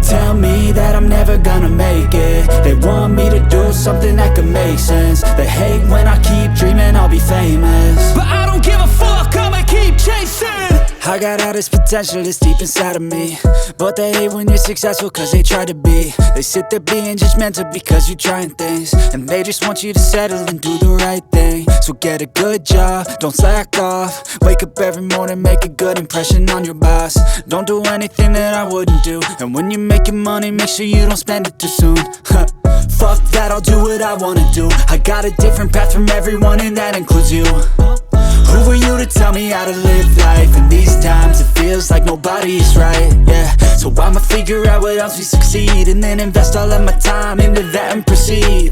tell me that I'm never gonna make it. They want me to do something that could make sense. They hate when I keep dreaming I'll be famous, but I don't give a fuck, I'ma keep chasing. I got all this potential that's deep inside of me, but they hate when you're successful cause they try to be. They sit there being judgmental because you're trying things, and they just want you to settle and do the right thing. So get a good job, don't slack off. Wake up every morning, make a good impression on your boss. Don't do anything that I wouldn't do, and when you're making money, make sure you don't spend it too soon. Fuck that, I'll do what I wanna do. I got a different path from everyone, and that includes you. Who are you to tell me how to live life? In these times it feels like nobody is right, yeah. So I'ma figure out what else we succeed, and then invest all of my time into that and proceed.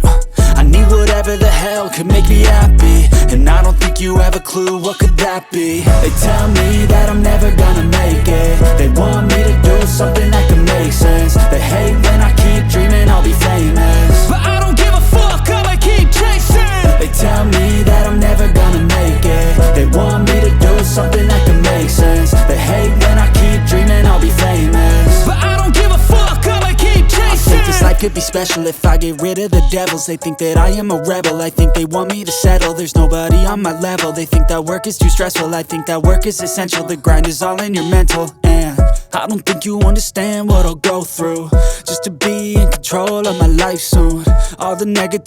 I need whatever the hell could make me happy, and I don't think you have a clue what could that be. They tell me that I'm never gonna make it. They want me to do something that could make sense. They hate when I keep dreaming I'll be famous, but I don't give a fuck, I'ma keep chasing. They tell me that I'm never gonna make it. They want me to do something that can make sense. They hate when I keep dreaming I'll be famous, but I don't give a fuck, I'ma keep chasing. I think this life could be special if I get rid of the devils. They think that I am a rebel, I think they want me to settle. There's nobody on my level. They think that work is too stressful, I think that work is essential. The grind is all in your mental, and I don't think you understand what I'll go through just to be in control of my life soon. All the negativity